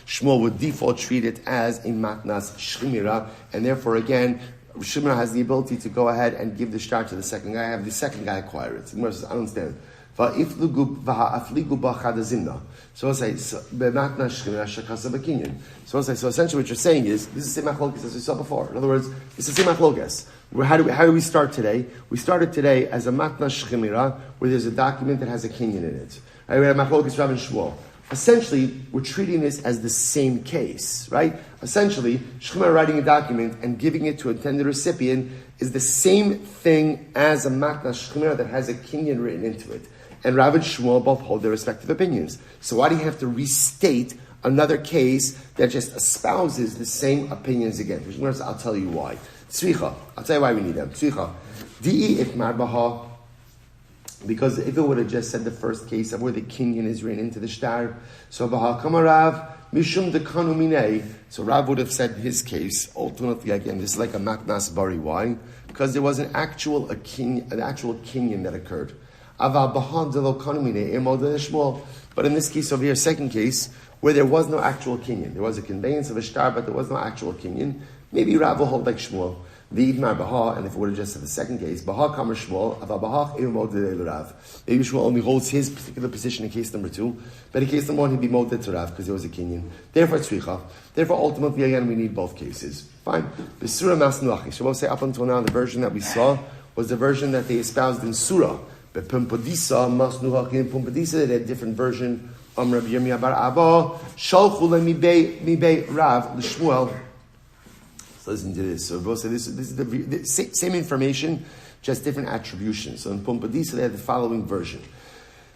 Shmuel would default treat it as a matnas shemira, and therefore again, Shemira has the ability to go ahead and give the shtar to the second guy, have the second guy acquire it. I don't understand. So I say, so essentially what you're saying is, this is the same machlokes as we saw before. In other words, it's the same machlokes. How do we start today? We started today as a matnas shemira, where there's a document that has a kinyan in it. Right, we have machlokes Rav and Shmuel. Essentially, we're treating this as the same case, right? Essentially, Shemira writing a document and giving it to a intended recipient is the same thing as a matnas Shemira that has a kinyan written into it. And Rav and Shmuel both hold their respective opinions. So why do you have to restate another case that just espouses the same opinions again? I'll tell you why. Tzricha. I'll tell you why we need them. Tzricha. Di'i ikmar baha. Because if it would have just said the first case of where the kinyan is written into the shtar, so Baha Kamarav, Mishum de Kanumine, so Rav would have said his case, ultimately again, this is like a matnas bari. Why? Because there was an actual kinyan that occurred. But in this case over here, second case, where there was no actual kinyan, there was a conveyance of a shtar, but there was no actual kinyan, maybe Rav will hold like Shmuel. The Idmar Baha, and if it would have just said the second case, Baha Kamar Shmuel, Ava Baha Eumod de Rav. Maybe Shmuel only holds his particular position in case number 2, but in case number 1 he'd be molded to Rav because there was a kinyan. Therefore tzricha. Therefore ultimately again we need both cases. Fine. Besura Masnuachi. So we'll say up until now the version that we saw was the version that they espoused in Surah. But Pumpadisa, Masnuachi and Pumpadisa, they had a different version. Rabbi Yirmiyah bar Abba, Shalchule Mibei Rav L'Shmuel. Listen to this. So both say this is the same information, just different attributions. So in Pumpadisa they had the following version.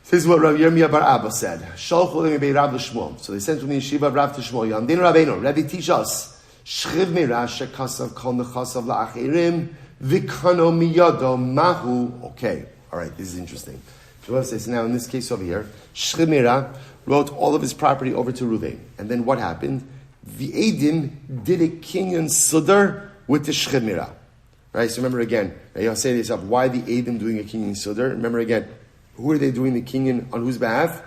This is what Rabbi Yirmiyah bar Abba said. Shalchu le'mibei Rav l'Shmuel. So they sent from the yeshiva of Rav to Shmuel. Yamdin Rabbeinu. Rabbi teach us. Shchiv Meir shekasav kol nechasav la'achirim v'kano miyado mahu. Okay. All right. This is interesting. So now in this case over here, Shemira wrote all of his property over to Ruvain. And then what happened? The Eidim did a kinyan sudar with the Shemira. Right? So remember again, you'll say to yourself, why the Eidim doing a kinyan sudar? Remember again, who are they doing the kinyan on whose behalf?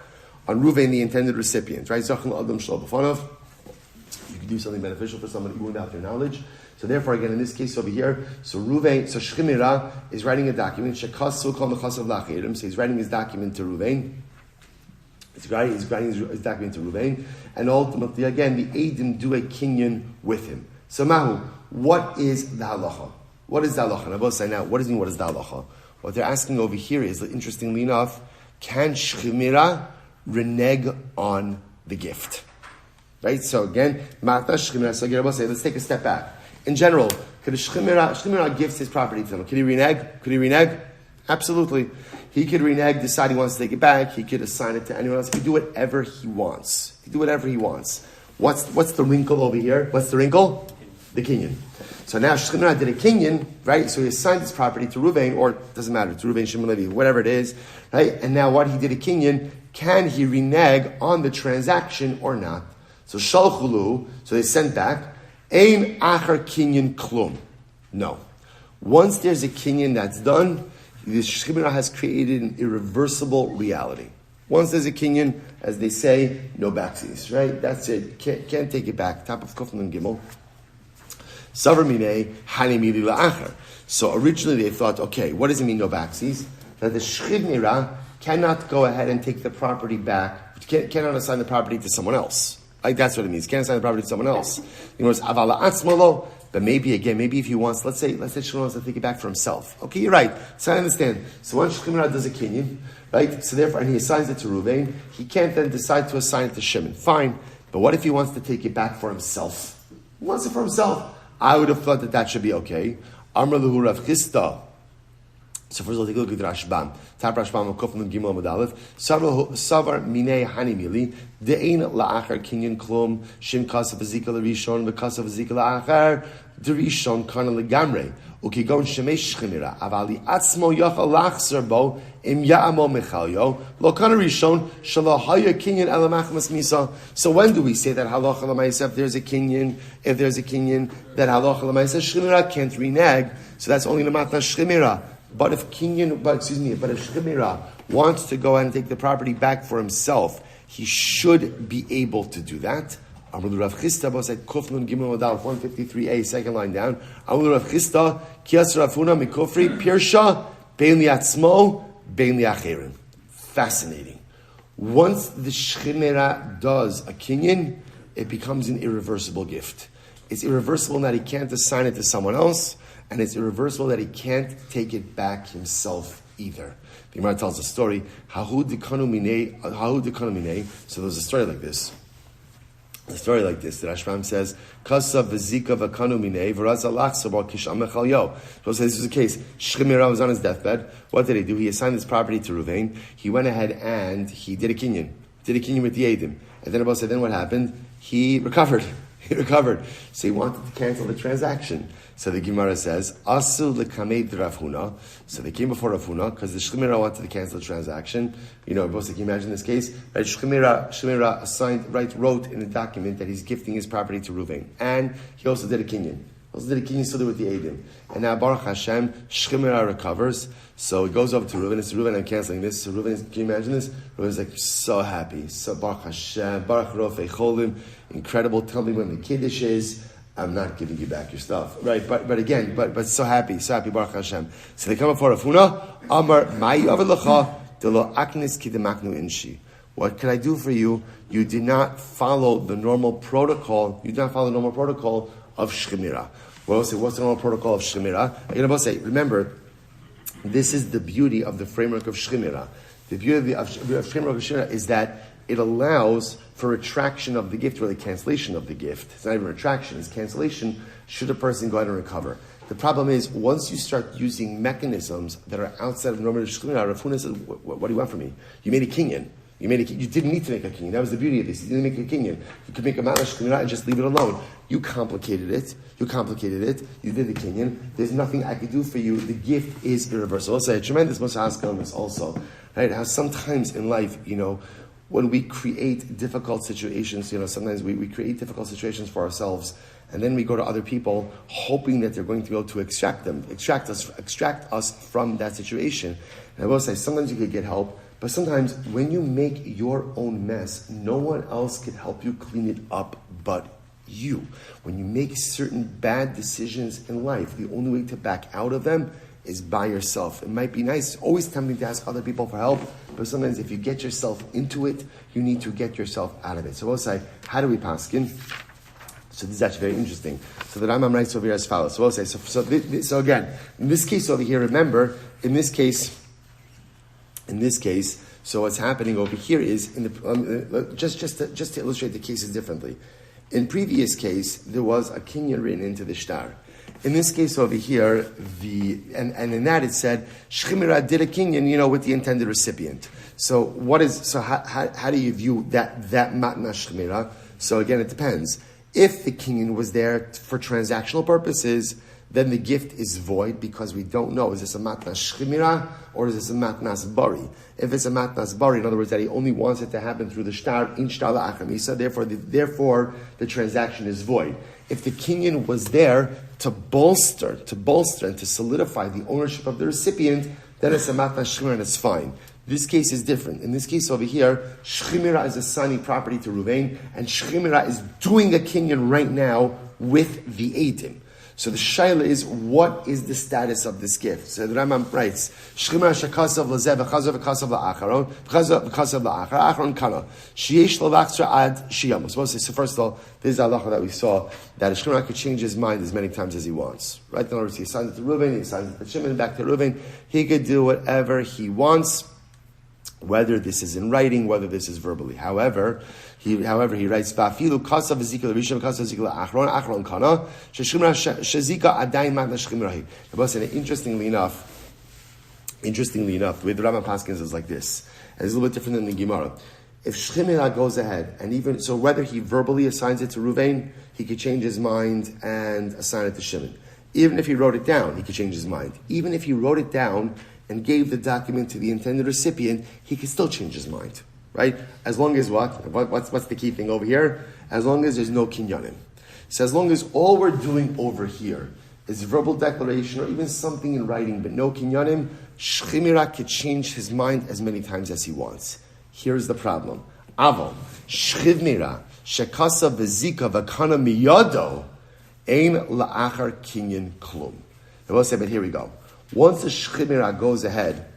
On Ruvain, the intended recipient. Right? You can do something beneficial for someone even without their knowledge. So therefore, again, in this case over here, so Shemira is writing a document. So he's writing his document to Ruvain. He's writing his document to Ruvain, and ultimately, again, the Eidim do a kinyan with him. So Mahu, what is the halacha? What is the halacha? Now, both say now, what does it mean? What is the halacha? What they're asking over here is, interestingly enough, can Shemira renege on the gift? Right. So again, let's take a step back. In general, could Shemira gives his property to someone? Could he renege? Absolutely. He could renege, decide he wants to take it back. He could assign it to anyone else. He could do whatever he wants. What's the wrinkle over here? What's the wrinkle? The kinyan. So now Shemira did a kinyan, right? So he assigned his property to Ruvain, or it doesn't matter, to Ruvain, Shimon, Levi, whatever it is, right? And now what he did a kinyan, can he renege on the transaction or not? So Shalchulu, so they sent back, Ein achar kinyan klum. No. Once there's a kinyan that's done, the Shemira has created an irreversible reality. Once there's a kinyan, as they say, no backsies, right? That's it. Can't take it back. Top of Kufn and Gimel. Savar minei hani mili la'achar. So originally they thought, okay, what does it mean no backsies? That the Shemira cannot go ahead and take the property back, cannot assign the property to someone else. Like that's what it means. Can't assign the property to someone else. But maybe if he wants, let's say Shmuel wants to take it back for himself. Okay, you're right. So I understand. So once Shemira does a kinyan, right? So therefore, and he assigns it to Ruvain, he can't then decide to assign it to Shimon. Fine. But what if he wants to take it back for himself? He wants it for himself. I would have thought that should be okay. Amr Lahu Rav Chisda. So first of all, take a look at Rashbam. Tap Rashbam of Kufnun Gimel Amud Aleph. Savar minei hanimili de'ein la'achar kinyan klum shim kasav azika l'rishon v'kasav azika la'achar derishon kana legamre ukigon shemesh shemira avali atzmo yachal lachzer bo im ya'amo mechalyo lo kana rishon shalahaya kinyan elamachmas misa. So when do we say that halacha l'maisa if there's a kinyan that halacha l'maisa shemira can't renege? So that's only the matna shemira. But if Shemira wants to go and take the property back for himself, he should be able to do that. Amru Rav Chisda, said Kufnun Gimel Modal 153a, second line down. Amru Rav Chisda, Kias Rafuna Mikofri Pirsha Bein Liatzmo Bein Liacherim. Fascinating. Once the Shemira does a kinyan, it becomes an irreversible gift. It's irreversible in that he can't assign it to someone else. And it's irreversible that he can't take it back himself either. The Gemara tells a story. So there's a story like this. A story like this that Ashram says, "Kasav v'zika v'kanu minei v'raza lachsabal kisham mechalyo." So this is the case. Shemira was on his deathbed. What did he do? He assigned his property to Ruvain. He went ahead and he did a kinyan. Did a kinyan with the Eidim. And then Abba said, then what happened? He recovered. So he wanted to cancel the transaction. So the Gemara says, Asu l'kamed Rav Huna. So they came before Rav Huna because the Shemira wanted to cancel the transaction. Can you imagine this case? Right? Shemira wrote in a document that he's gifting his property to Ruvain. And he also did a kinyan. Still with the Eidim. And now Baruch Hashem, Shemira recovers. So he goes over to Ruvain and says, Ruvain, I'm canceling this. So Ruvain, can you imagine this? Ruvain's like so happy. So Baruch Hashem, Baruch Rofei Cholim, incredible. Tell me when the Kiddush is. I'm not giving you back your stuff. Right, but so happy, Baruch Hashem. So they come before Rav Huna, Amar, Mai Yavid Lecha, Delo Aknis Kidemaknu Inshi. What can I do for you? You did not follow the normal protocol. Of Shemira. What's the normal protocol of Shemira? I'm going to say, remember, this is the beauty of the framework of Shemira. The beauty of the framework of Shemira is that it allows for retraction of the gift, or the cancellation of the gift. It's not even retraction, it's cancellation, should a person go ahead and recover. The problem is, once you start using mechanisms that are outside of normative Shemira, Rav Huna says, what do you want from me? You made a kinyan. You didn't need to make a kinyan. That was the beauty of this. You didn't make a kinyan. You could make a matna shemira and just leave it alone. You complicated it. You did the kinyan. There's nothing I could do for you. The gift is irreversible. Also, a tremendous Musha Chana on this also. Right? How sometimes in life, when we create difficult situations, sometimes we create difficult situations for ourselves, and then we go to other people hoping that they're going to be able to extract us from that situation. And I will say, sometimes you could get help, but sometimes when you make your own mess, no one else can help you clean it up but you. When you make certain bad decisions in life, the only way to back out of them is by yourself. It might be nice, it's always tempting to ask other people for help, but sometimes if you get yourself into it, you need to get yourself out of it. So we'll say, how do we paskin? So this is actually very interesting. So the Rambam writes over here as follows. So we'll say, so again, in this case over here, remember, in this case, so what's happening over here is, just to illustrate the cases differently. In previous case, there was a kinyan written into the shtar. In this case over here, and in that it said, Shchimira did a kinyan, with the intended recipient. So how do you view that matna shchimira? So again, it depends. If the kinyan was there for transactional purposes, then the gift is void because we don't know, is this a matnas shchimira or is this a matnas bari? If it's a matnas bari, in other words, that he only wants it to happen through the shtar, in shtar la'achamisa, therefore the transaction is void. If the kinyan was there to bolster and to solidify the ownership of the recipient, then it's a matnas shchimira and it's fine. This case is different. In this case over here, shchimira is assigning property to Ruvain, and shchimira is doing a kinyan right now with the Eidim. So the shaila is, what is the status of this gift? So the Rambam writes, Shchimira shekasav lezeh v'chazav v'kasav la'acharon, v'chazav la'achar, acharon kana, sheyesh l'vachtra ad shiyam. So first of all, this is the halacha that we saw, that a shchimira could change his mind as many times as he wants. Right? In other words, he assigns it to Ruvain, he assigns it to Shimon, back to Ruvain. He could do whatever he wants, whether this is in writing, whether this is verbally. However, he writes, "Va'afilu kasav v'zika l'rishon, kasav v'zika l'achron kana, sheshchimra shezika adayin matna shchimrahi." Interestingly enough, the way the Rambam Paskins is like this, and it's a little bit different than the Gemara. If shchimra goes ahead, and even so, whether he verbally assigns it to Ruvain, he could change his mind and assign it to Shimon. Even if he wrote it down, he could change his mind. Even if he wrote it down and gave the document to the intended recipient, he could still change his mind, right? As long as what's the key thing over here? As long as there's no kinyanim. So as long as all we're doing over here is verbal declaration or even something in writing, but no kinyanim, shchimira could change his mind as many times as he wants. Here's the problem. Avol, shchimira, shekasa v'zika v'kana miyado, ein la'achar kinyan klum. I will say, but here we go. Once the shchimira goes ahead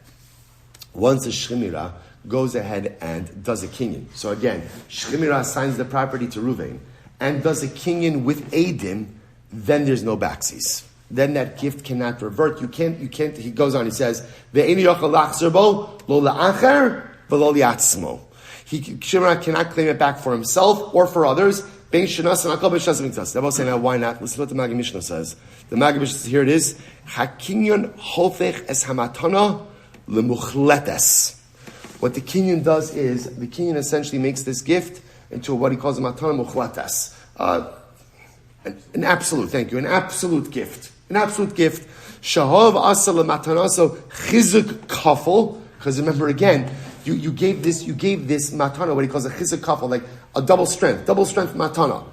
and does a kinyan. So again, shchimira assigns the property to Ruvain and does a kinyan with Eidim, then there's no backsies. Then that gift cannot revert. You can't, he goes on, he says, Ve'eni yochel lachzer bo, lo la'acher, v'lo li'atzmo. Shchimira cannot claim it back for himself or for others. Bein shenas and akol b'shas mitzvahs. They will say, now why not? Listen to what the Maggid Mishnah says. The Maggid Mishnah, here it is. Hakinyan hofech es hamatana lemuchletes. What the kinyan does is, the kinyan essentially makes this gift into what he calls a matana muchletes. An absolute, thank you, an absolute gift. Shahov asa lematanaso chizuk kafel. Because remember again, you gave this matana, what he calls a chizuk kafel, like a double strength matana.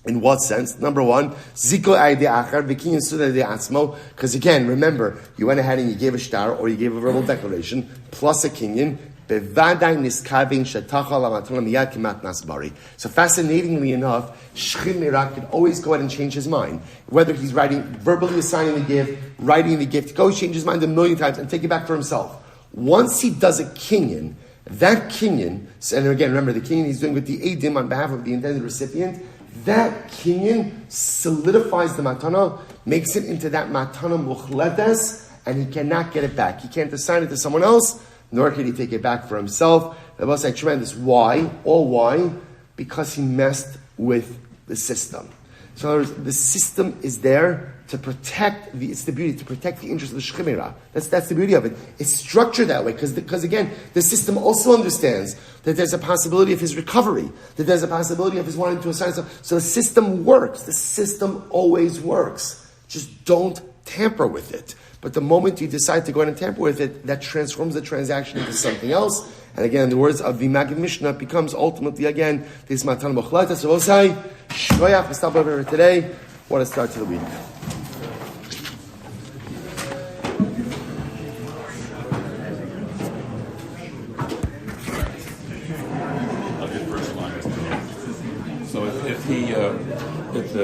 In what sense? Number one, ziko ayde achar v'kinyan suda de atzmo. Because again, remember, you went ahead and you gave a shtar or you gave a verbal declaration plus a kinyan. Bevadai niskavin shetachal amatana miyad kimat nasbari. So fascinatingly enough, shchimira could always go ahead and change his mind. Whether he's verbally assigning the gift, writing the gift, go change his mind a million times and take it back for himself. Once he does a kinyan, that kinyan, and again, remember the kinyan he's doing with the eidim on behalf of the intended recipient, that kinyan solidifies the matana, makes it into that matana muchletes, and he cannot get it back. He can't assign it to someone else, nor can he take it back for himself. That was like tremendous. Why? All why? Because he messed with the system. So in other words, the system is there to protect it's the beauty, to protect the interest of the shechemira. That's the beauty of it. It's structured that way, because again, the system also understands that there's a possibility of his recovery, that there's a possibility of his wanting to assign stuff. So the system works. The system always works. Just don't tamper with it. But the moment you decide to go ahead and tamper with it, that transforms the transaction into something else. And again, the words of the Maggid Mishnah becomes ultimately, again, this Matan Mochlata. So we'll say, Shkoyach, we stop over here today. What a start to the week. So if the